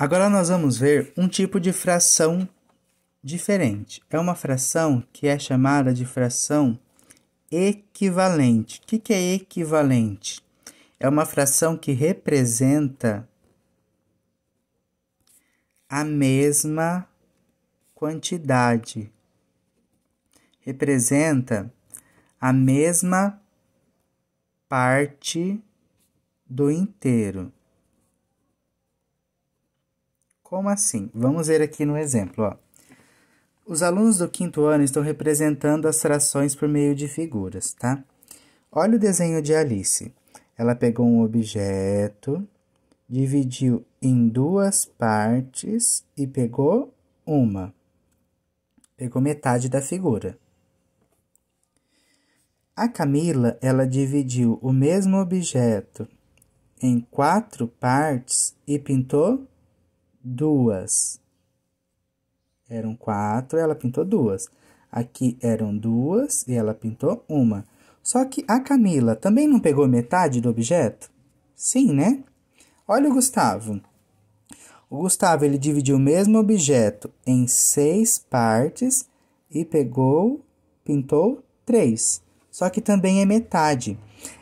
Agora nós vamos ver um tipo de fração diferente. É uma fração que é chamada de fração equivalente. O que é equivalente? É uma fração que representa a mesma quantidade. Representa a mesma parte do inteiro. Como assim? Vamos ver aqui no exemplo, ó. Os alunos do 5º ano estão representando as frações por meio de figuras, tá? Olha o desenho de Alice. Ela pegou um objeto, dividiu em 2 partes e pegou uma. Pegou metade da figura. A Camila, ela dividiu o mesmo objeto em 4 partes e pintou 2. Eram 4, ela pintou 2. Aqui eram 2 e ela pintou uma. Só que a Camila também não pegou metade do objeto? Sim, né? Olha o Gustavo. O Gustavo, ele dividiu o mesmo objeto em 6 partes e pintou 3. Só que também é metade.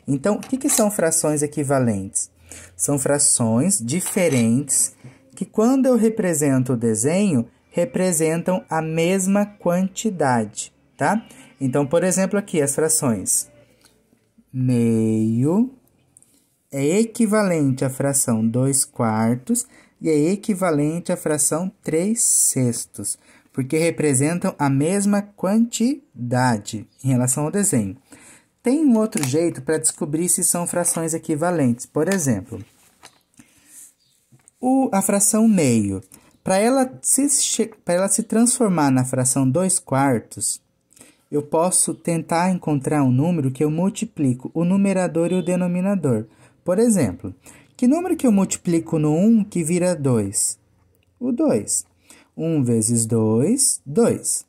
Então, o que são frações equivalentes? São frações diferentes que, quando eu represento o desenho, representam a mesma quantidade, tá? Então, por exemplo, aqui as frações. Meio é equivalente à fração 2/4 e é equivalente à fração 3/6, porque representam a mesma quantidade em relação ao desenho. Tem um outro jeito para descobrir se são frações equivalentes. Por exemplo, a fração meio. Para ela se transformar na fração 2/4, eu posso tentar encontrar um número que eu multiplico o numerador e o denominador. Por exemplo, que número que eu multiplico no 1 que vira 2? O 2. 1 vezes 2, 2.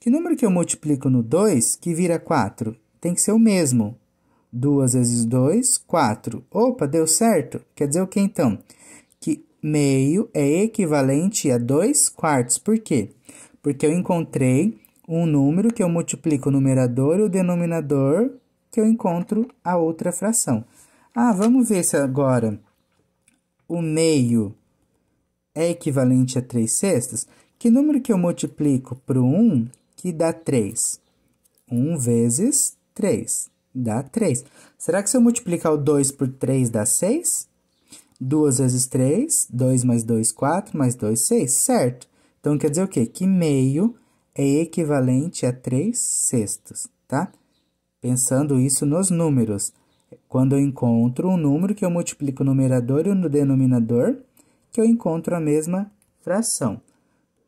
Que número que eu multiplico no 2 que vira 4? Tem que ser o mesmo. 2 vezes 2, 4. Opa, deu certo? Quer dizer o que então? Que meio é equivalente a 2/4. Por quê? Porque eu encontrei um número que eu multiplico o numerador e o denominador que eu encontro a outra fração. Vamos ver se agora o meio é equivalente a 3/6. Que número que eu multiplico por 1 que dá 3? 1 vezes 3 dá 3. Será que se eu multiplicar o 2 por 3 dá 6? 2 vezes 3, 2 mais 2, 4, mais 2, 6, certo? Então, quer dizer o quê? Que meio é equivalente a 3/6, tá? Pensando isso nos números. Quando eu encontro um número que eu multiplico o numerador e o denominador, que eu encontro a mesma fração.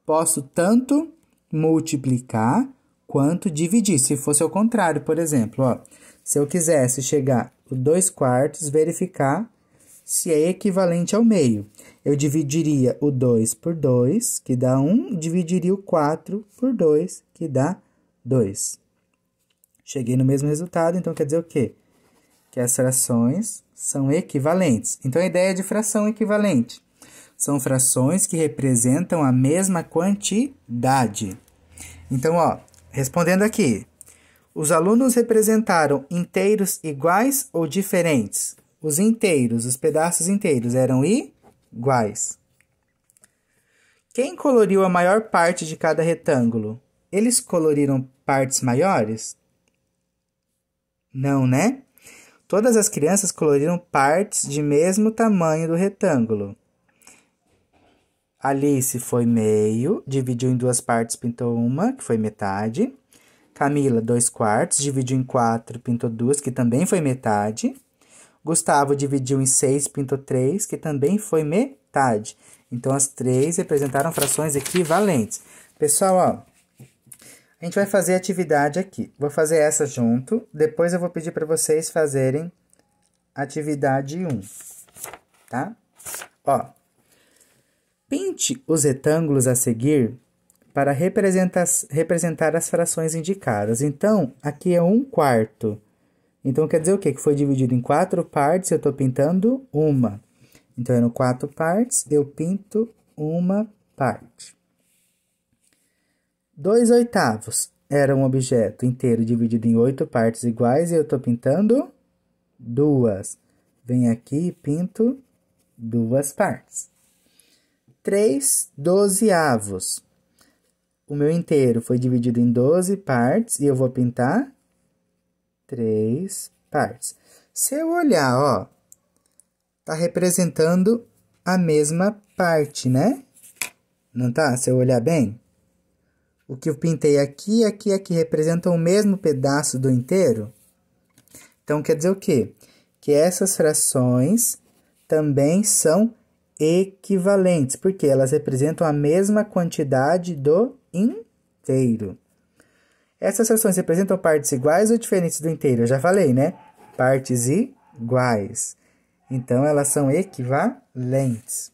Posso tanto multiplicar quanto dividir. Se fosse ao contrário, por exemplo, ó, se eu quisesse chegar o 2/4, verificar se é equivalente ao meio. Eu dividiria o 2 por 2, que dá 1, dividiria o 4 por 2, que dá 2. Cheguei no mesmo resultado, então quer dizer o quê? Que as frações são equivalentes. Então, a ideia de fração equivalente são frações que representam a mesma quantidade. Então, ó, respondendo aqui, os alunos representaram inteiros iguais ou diferentes? Os inteiros, os pedaços inteiros eram iguais. Quem coloriu a maior parte de cada retângulo? Eles coloriram partes maiores? Não, né? Todas as crianças coloriram partes de mesmo tamanho do retângulo. Alice foi meio, dividiu em 2 partes, pintou uma, que foi metade. Camila, 2/4, dividiu em 4, pintou 2, que também foi metade. Gustavo dividiu em 6, pintou 3, que também foi metade. Então, as 3 representaram frações equivalentes. Pessoal, ó, a gente vai fazer a atividade aqui. Vou fazer essa junto, depois eu vou pedir para vocês fazerem atividade 1, tá? Ó, pinte os retângulos a seguir para representar as frações indicadas. Então, aqui é 1/4. Então, quer dizer o quê? Que foi dividido em 4 partes, eu estou pintando uma. Então, eram 4 partes, eu pinto uma parte. 2/8 era um objeto inteiro dividido em 8 partes iguais e eu estou pintando 2. Venho aqui e pinto 2 partes. 3/12. O meu inteiro foi dividido em 12 partes e eu vou pintar 3 partes. Se eu olhar, ó, tá representando a mesma parte, né? Não tá? Se eu olhar bem, o que eu pintei aqui, aqui, aqui representam o mesmo pedaço do inteiro. Então, quer dizer o quê? Que essas frações também são equivalentes, porque elas representam a mesma quantidade do inteiro. Essas frações representam partes iguais ou diferentes do inteiro? Eu já falei, né? Partes iguais. Então, elas são equivalentes.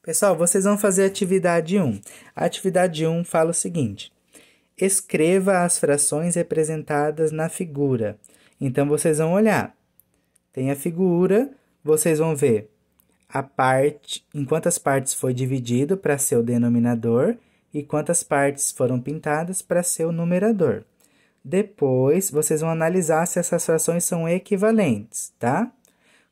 Pessoal, vocês vão fazer a atividade 1. A atividade 1 fala o seguinte: escreva as frações representadas na figura. Então, vocês vão olhar. Tem a figura, vocês vão ver a parte, em quantas partes foi dividido para ser o denominador e quantas partes foram pintadas para ser o numerador. Depois, vocês vão analisar se essas frações são equivalentes, tá?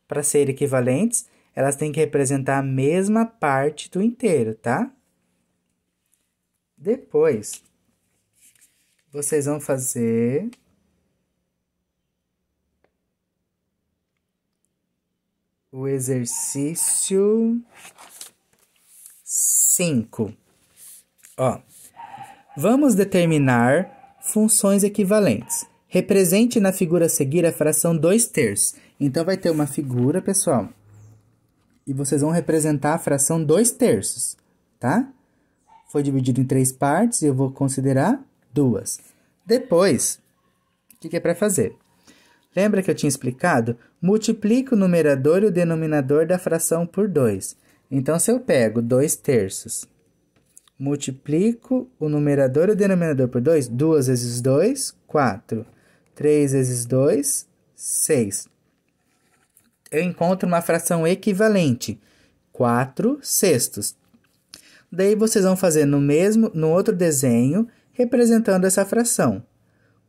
Para serem equivalentes, elas têm que representar a mesma parte do inteiro, tá? Depois, vocês vão fazer o exercício 5. Ó, vamos determinar funções equivalentes. Represente na figura a seguir a fração 2/3. Então, vai ter uma figura, pessoal, e vocês vão representar a fração 2/3, tá? Foi dividido em 3 partes e eu vou considerar 2. Depois, o que é para fazer? Lembra que eu tinha explicado? Multiplica o numerador e o denominador da fração por 2. Então, se eu pego 2/3, multiplico o numerador e o denominador por 2, 2 vezes 2, 4. 3 vezes 2, 6. Eu encontro uma fração equivalente, 4/6. Daí, vocês vão fazer no outro desenho, representando essa fração.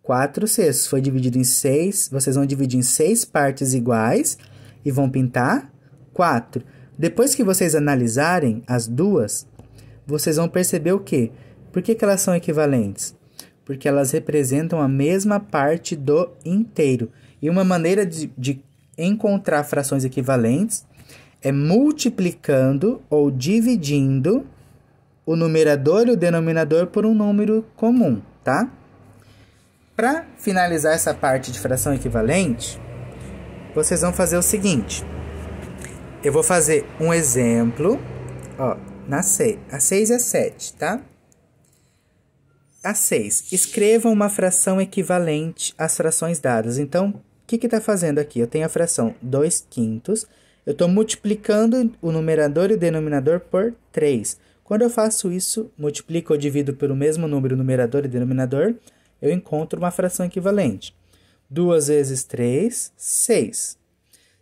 4/6 foi dividido em 6, vocês vão dividir em 6 partes iguais e vão pintar 4. Depois que vocês analisarem as duas, vocês vão perceber o quê? Por que elas são equivalentes? Porque elas representam a mesma parte do inteiro. E uma maneira de encontrar frações equivalentes é multiplicando ou dividindo o numerador e o denominador por um número comum, tá? Para finalizar essa parte de fração equivalente, vocês vão fazer o seguinte. Eu vou fazer um exemplo, ó, na 6. A 6 é 7, tá? A 6. Escreva uma fração equivalente às frações dadas. Então, o que está fazendo aqui? Eu tenho a fração 2/5. Eu estou multiplicando o numerador e o denominador por 3. Quando eu faço isso, multiplico ou divido pelo mesmo número numerador e denominador, eu encontro uma fração equivalente. 2 vezes 3, 6.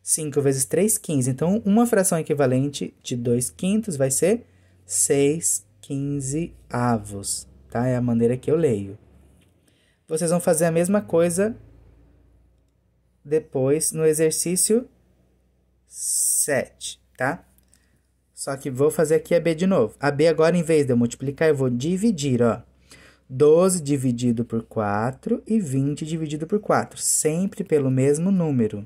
5 vezes 3, 15. Então, uma fração equivalente de 2/5 vai ser 6/15, tá? É a maneira que eu leio. Vocês vão fazer a mesma coisa depois no exercício 7, tá? Só que vou fazer aqui a B de novo. A B agora, em vez de eu multiplicar, eu vou dividir, ó. 12 dividido por 4 e 20 dividido por 4, sempre pelo mesmo número.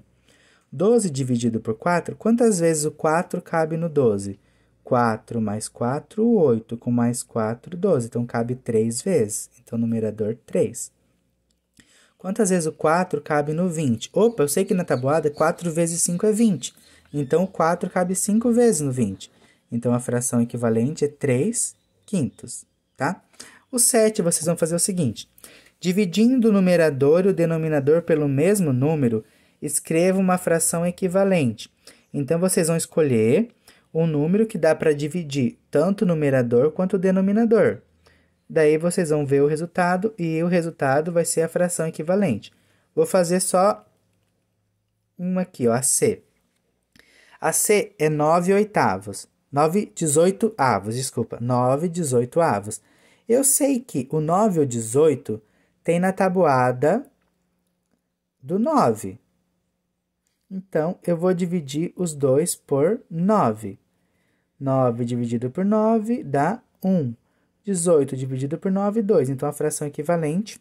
12 dividido por 4, quantas vezes o 4 cabe no 12? 4 mais 4, 8, com mais 4, 12. Então, cabe 3 vezes. Então, numerador 3. Quantas vezes o 4 cabe no 20? Opa, eu sei que na tabuada 4 vezes 5 é 20. Então, o 4 cabe 5 vezes no 20. Então, a fração equivalente é 3/5, tá? O 7, vocês vão fazer o seguinte. Dividindo o numerador e o denominador pelo mesmo número, escreva uma fração equivalente. Então, vocês vão escolher um número que dá para dividir tanto o numerador quanto o denominador. Daí, vocês vão ver o resultado e o resultado vai ser a fração equivalente. Vou fazer só uma aqui, ó, a C. A C é 9/8. 9/18, desculpa. 9/18. Eu sei que o 9 ou 18 tem na tabuada do 9. Então, eu vou dividir os dois por 9. 9 dividido por 9 dá 1. 18 dividido por 9, 2. Então, a fração equivalente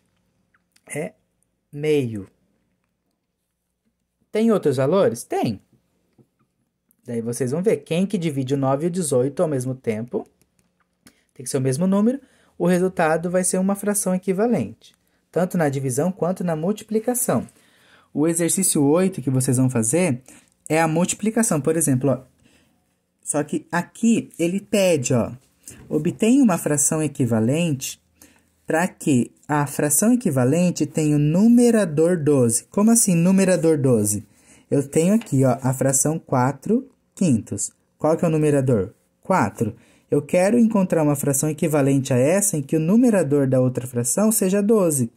é meio. Tem outros valores? Tem. Daí vocês vão ver. Quem que divide o 9 e o 18 ao mesmo tempo, tem que ser o mesmo número, o resultado vai ser uma fração equivalente, tanto na divisão quanto na multiplicação. O exercício 8 que vocês vão fazer é a multiplicação, por exemplo, ó. Só que aqui ele pede, ó, obtenha uma fração equivalente para que a fração equivalente tenha o numerador 12. Como assim numerador 12? Eu tenho aqui, ó, a fração 4/5. Qual que é o numerador? 4. Eu quero encontrar uma fração equivalente a essa em que o numerador da outra fração seja 12.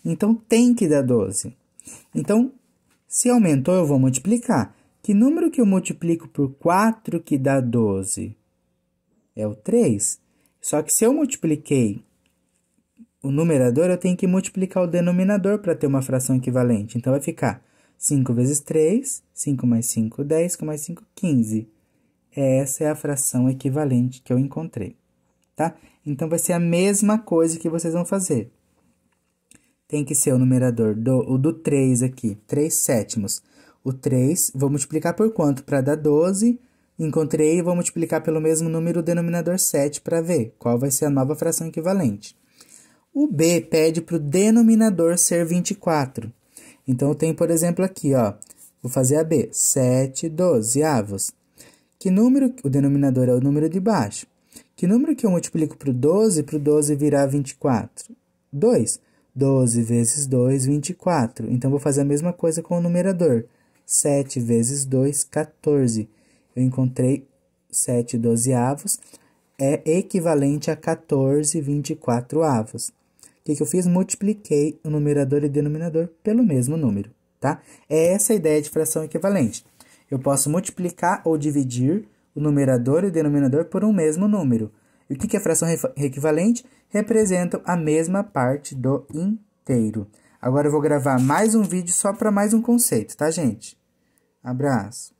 Então, tem que dar 12. Então, se aumentou, eu vou multiplicar. Que número que eu multiplico por 4 que dá 12? É o 3. Só que se eu multipliquei o numerador, eu tenho que multiplicar o denominador para ter uma fração equivalente. Então, vai ficar 5 vezes 3, 5 mais 5, 10, 5 mais 5, 15. Essa é a fração equivalente que eu encontrei, tá? Então, vai ser a mesma coisa que vocês vão fazer. Tem que ser o numerador do 3 aqui, 3/7. O 3, vou multiplicar por quanto? Para dar 12. Encontrei e vou multiplicar pelo mesmo número o denominador 7 para ver qual vai ser a nova fração equivalente. O B pede para o denominador ser 24. Então, eu tenho, por exemplo, aqui, ó, vou fazer a B, 7/12. Que número, o denominador é o número de baixo. Que número que eu multiplico para o 12 virar 24? 2. 12 vezes 2, 24. Então, vou fazer a mesma coisa com o numerador. 7 vezes 2, 14. Eu encontrei 7/12 é equivalente a 14/24. O que eu fiz? Multipliquei o numerador e denominador pelo mesmo número, tá? É essa a ideia de fração equivalente. Eu posso multiplicar ou dividir o numerador e o denominador por um mesmo número. E o que é fração equivalente? Representam a mesma parte do inteiro. Agora eu vou gravar mais um vídeo só para mais um conceito, tá, gente? Abraço.